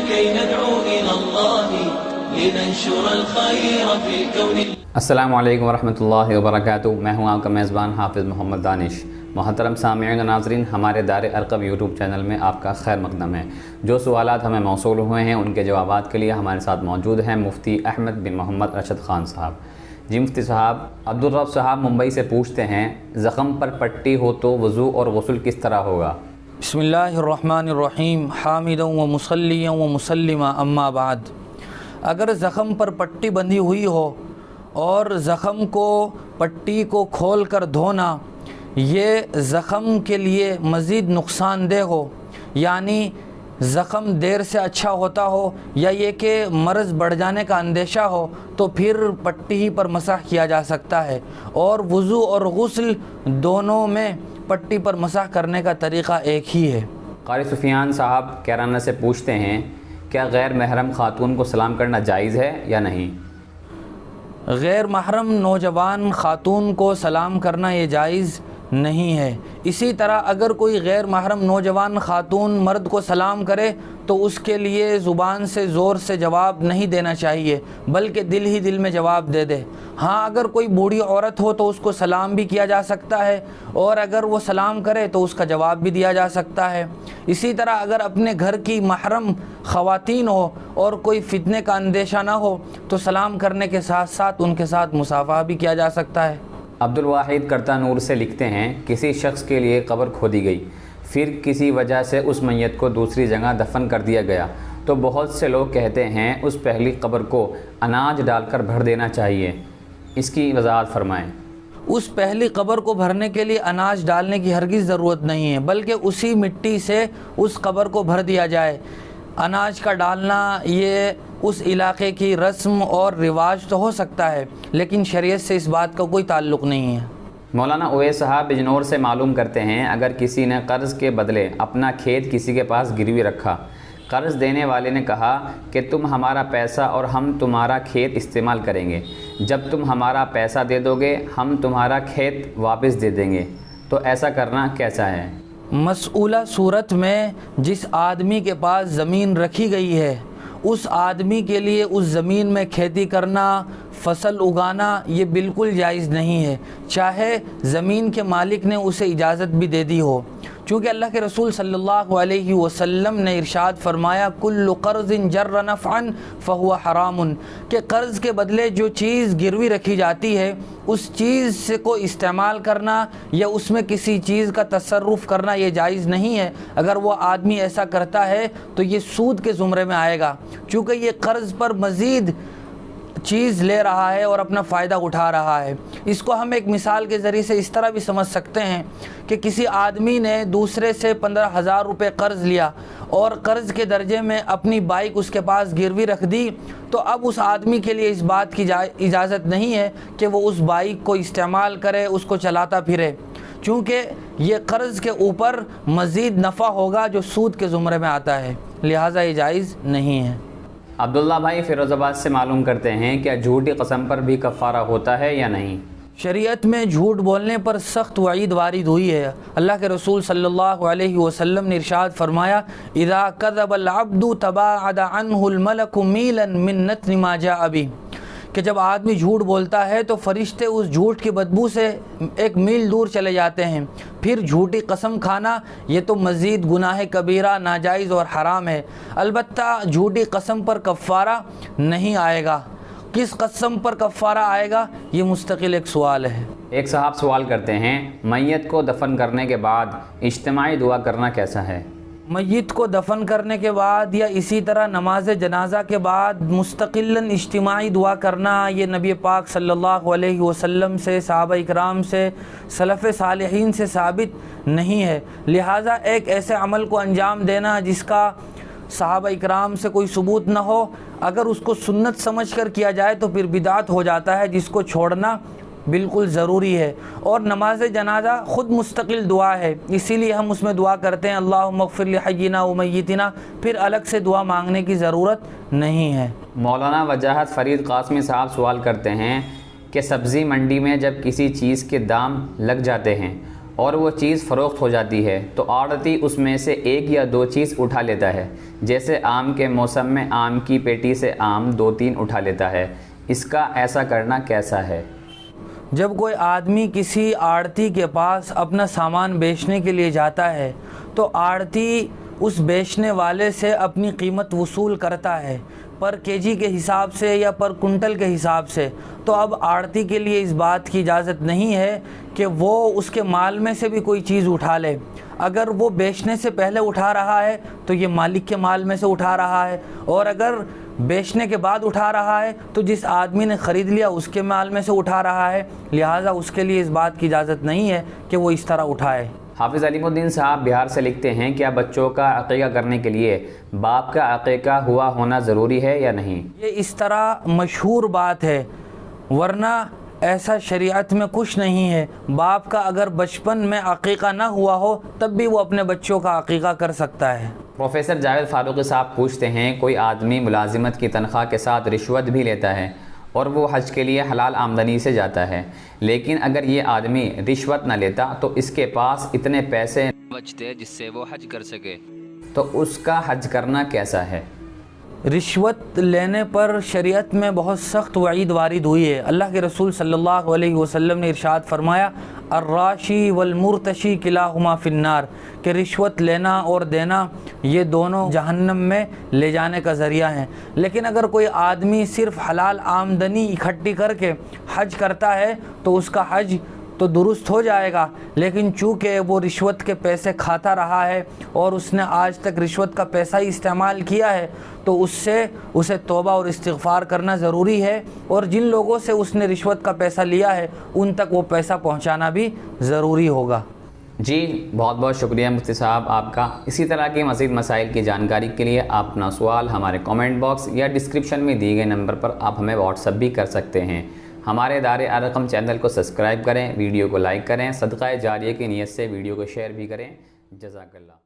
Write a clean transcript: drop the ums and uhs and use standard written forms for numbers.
كي ندعو إلى الله لننشر الخير في الكون. السلام علیکم ورحمۃ اللہ وبرکاتہ. میں ہوں آپ کا میزبان حافظ محمد دانش. محترم سامعین و ناظرین، ہمارے دار ارقم یوٹیوب چینل میں آپ کا خیر مقدم ہے. جو سوالات ہمیں موصول ہوئے ہیں ان کے جوابات کے لیے ہمارے ساتھ موجود ہیں مفتی احمد بن محمد ارشد خان صاحب. جی مفتی صاحب، عبدالرب صاحب ممبئی سے پوچھتے ہیں، زخم پر پٹی ہو تو وضو اور غسل کس طرح ہوگا؟ بسم اللہ الرحمن الرحیم. حامدا و مصلیا و مسلما اما بعد. اگر زخم پر پٹی بندھی ہوئی ہو اور زخم کو پٹی کو کھول کر دھونا یہ زخم کے لیے مزید نقصان دہ ہو، یعنی زخم دیر سے اچھا ہوتا ہو یا یہ کہ مرض بڑھ جانے کا اندیشہ ہو، تو پھر پٹی ہی پر مسح کیا جا سکتا ہے. اور وضو اور غسل دونوں میں پٹی پر مسح کرنے کا طریقہ ایک ہی ہے. قاری سفیان صاحب کیرانہ سے پوچھتے ہیں، کیا غیر محرم خاتون کو سلام کرنا جائز ہے یا نہیں؟ غیر محرم نوجوان خاتون کو سلام کرنا یہ جائز نہیں ہے. اسی طرح اگر کوئی غیر محرم نوجوان خاتون مرد کو سلام کرے تو اس کے لیے زبان سے زور سے جواب نہیں دینا چاہیے، بلکہ دل ہی دل میں جواب دے دے. ہاں، اگر کوئی بوڑھی عورت ہو تو اس کو سلام بھی کیا جا سکتا ہے، اور اگر وہ سلام کرے تو اس کا جواب بھی دیا جا سکتا ہے. اسی طرح اگر اپنے گھر کی محرم خواتین ہو اور کوئی فتنے کا اندیشہ نہ ہو تو سلام کرنے کے ساتھ ساتھ ان کے ساتھ مصافحہ بھی کیا جا سکتا ہے. عبدالواحد کرتا نور سے لکھتے ہیں، کسی شخص کے لیے قبر کھودی گئی، پھر کسی وجہ سے اس میت کو دوسری جگہ دفن کر دیا گیا، تو بہت سے لوگ کہتے ہیں اس پہلی قبر کو اناج ڈال کر بھر دینا چاہیے. اس کی وضاحت فرمائیں. اس پہلی قبر کو بھرنے کے لیے اناج ڈالنے کی ہرگز ضرورت نہیں ہے، بلکہ اسی مٹی سے اس قبر کو بھر دیا جائے. اناج کا ڈالنا یہ اس علاقے کی رسم اور رواج تو ہو سکتا ہے، لیکن شریعت سے اس بات کا کوئی تعلق نہیں ہے. مولانا اویس صاحب بجنور سے معلوم کرتے ہیں، اگر کسی نے قرض کے بدلے اپنا کھیت کسی کے پاس گروی رکھا، قرض دینے والے نے کہا کہ تم ہمارا پیسہ اور ہم تمہارا کھیت استعمال کریں گے، جب تم ہمارا پیسہ دے دو گے ہم تمہارا کھیت واپس دے دیں گے، تو ایسا کرنا کیسا ہے؟ مسئولہ صورت میں جس آدمی کے پاس زمین رکھی گئی ہے اس آدمی کے لیے اس زمین میں کھیتی کرنا، فصل اگانا یہ بالکل جائز نہیں ہے، چاہے زمین کے مالک نے اسے اجازت بھی دے دی ہو. چونکہ اللہ کے رسول صلی اللہ علیہ وسلم نے ارشاد فرمایا، کل قرض جر نفعا فہو حرام، کہ قرض کے بدلے جو چیز گروی رکھی جاتی ہے اس چیز سے کو استعمال کرنا یا اس میں کسی چیز کا تصرف کرنا یہ جائز نہیں ہے. اگر وہ آدمی ایسا کرتا ہے تو یہ سود کے زمرے میں آئے گا، چونکہ یہ قرض پر مزید چیز لے رہا ہے اور اپنا فائدہ اٹھا رہا ہے. اس کو ہم ایک مثال کے ذریعے سے اس طرح بھی سمجھ سکتے ہیں کہ کسی آدمی نے دوسرے سے 15,000 روپے قرض لیا اور قرض کے درجے میں اپنی بائک اس کے پاس گروی رکھ دی، تو اب اس آدمی کے لیے اس بات کی اجازت نہیں ہے کہ وہ اس بائک کو استعمال کرے، اس کو چلاتا پھرے، چونکہ یہ قرض کے اوپر مزید نفع ہوگا جو سود کے زمرے میں آتا ہے، لہٰذا یہ جائز نہیں ہے. عبداللہ بھائی فیروز آباد سے معلوم کرتے ہیں، کیا جھوٹی قسم پر بھی کفارہ ہوتا ہے یا نہیں؟ شریعت میں جھوٹ بولنے پر سخت وعید وارد ہوئی ہے. اللہ کے رسول صلی اللہ علیہ وسلم نے ارشاد فرمایا، اذا کذب العبد تباعد عنہ الملک میلا من نتن ما جاء به، کہ جب آدمی جھوٹ بولتا ہے تو فرشتے اس جھوٹ کی بدبو سے ایک میل دور چلے جاتے ہیں. پھر جھوٹی قسم کھانا یہ تو مزید گناہ کبیرہ، ناجائز اور حرام ہے. البتہ جھوٹی قسم پر کفارہ نہیں آئے گا. کس قسم پر کفارہ آئے گا یہ مستقل ایک سوال ہے. ایک صاحب سوال کرتے ہیں، میت کو دفن کرنے کے بعد اجتماعی دعا کرنا کیسا ہے؟ میت کو دفن کرنے کے بعد یا اسی طرح نماز جنازہ کے بعد مستقلاً اجتماعی دعا کرنا یہ نبی پاک صلی اللہ علیہ وسلم سے، صحابہ اکرام سے، سلف صالحین سے ثابت نہیں ہے. لہٰذا ایک ایسے عمل کو انجام دینا جس کا صحابہ اکرام سے کوئی ثبوت نہ ہو، اگر اس کو سنت سمجھ کر کیا جائے تو پھر بدعت ہو جاتا ہے، جس کو چھوڑنا بالکل ضروری ہے. اور نماز جنازہ خود مستقل دعا ہے، اسی لیے ہم اس میں دعا کرتے ہیں اللہم اغفر لحینا و میتنا، پھر الگ سے دعا مانگنے کی ضرورت نہیں ہے. مولانا وجاہت فرید قاسمی صاحب سوال کرتے ہیں کہ سبزی منڈی میں جب کسی چیز کے دام لگ جاتے ہیں اور وہ چیز فروخت ہو جاتی ہے تو آڑتی اس میں سے 1 یا 2 چیز اٹھا لیتا ہے، جیسے آم کے موسم میں آم کی پیٹی سے آم 2-3 اٹھا لیتا ہے، اس کا ایسا کرنا کیسا ہے؟ جب کوئی آدمی کسی آڑتی کے پاس اپنا سامان بیچنے کے لیے جاتا ہے تو آڑتی اس بیچنے والے سے اپنی قیمت وصول کرتا ہے پر کیجی کے حساب سے یا پر کنٹل کے حساب سے، تو اب آڑتی کے لیے اس بات کی اجازت نہیں ہے کہ وہ اس کے مال میں سے بھی کوئی چیز اٹھا لے۔ اگر وہ بیچنے سے پہلے اٹھا رہا ہے تو یہ مالک کے مال میں سے اٹھا رہا ہے، اور اگر بیچنے کے بعد اٹھا رہا ہے تو جس آدمی نے خرید لیا اس کے مال میں سے اٹھا رہا ہے، لہٰذا اس کے لیے اس بات کی اجازت نہیں ہے کہ وہ اس طرح اٹھائے۔ حافظ علیم الدین صاحب بہار سے لکھتے ہیں، کیا بچوں کا عقیقہ کرنے کے لیے باپ کا عقیقہ ہوا ہونا ضروری ہے یا نہیں؟ یہ اس طرح مشہور بات ہے، ورنہ ایسا شریعت میں کچھ نہیں ہے۔ باپ کا اگر بچپن میں عقیقہ نہ ہوا ہو تب بھی وہ اپنے بچوں کا عقیقہ کر سکتا ہے۔ پروفیسر جاوید فاروقی صاحب پوچھتے ہیں، کوئی آدمی ملازمت کی تنخواہ کے ساتھ رشوت بھی لیتا ہے اور وہ حج کے لیے حلال آمدنی سے جاتا ہے، لیکن اگر یہ آدمی رشوت نہ لیتا تو اس کے پاس اتنے پیسے بچتے جس سے وہ حج کر سکے، تو اس کا حج کرنا کیسا ہے؟ رشوت لینے پر شریعت میں بہت سخت وعید وارد ہوئی ہے۔ اللہ کے رسول صلی اللہ علیہ وسلم نے ارشاد فرمایا، الراشی والمرتشی کلاہما فی النار، کہ رشوت لینا اور دینا یہ دونوں جہنم میں لے جانے کا ذریعہ ہیں۔ لیکن اگر کوئی آدمی صرف حلال آمدنی اکٹھی کر کے حج کرتا ہے تو اس کا حج تو درست ہو جائے گا، لیکن چونکہ وہ رشوت کے پیسے کھاتا رہا ہے اور اس نے آج تک رشوت کا پیسہ ہی استعمال کیا ہے تو اسے توبہ اور استغفار کرنا ضروری ہے، اور جن لوگوں سے اس نے رشوت کا پیسہ لیا ہے ان تک وہ پیسہ پہنچانا بھی ضروری ہوگا۔ جی بہت بہت شکریہ مفتی صاحب آپ کا۔ اسی طرح کے مزید مسائل کی جانکاری کے لیے آپ اپنا سوال ہمارے کامنٹ باکس یا ڈسکرپشن میں دیے گئے نمبر پر آپ ہمیں واٹس ایپ بھی کر سکتے ہیں۔ ہمارے دار ارقم چینل کو سبسکرائب کریں، ویڈیو کو لائک کریں، صدقہ جاریہ کی نیت سے ویڈیو کو شیئر بھی کریں۔ جزاک اللہ۔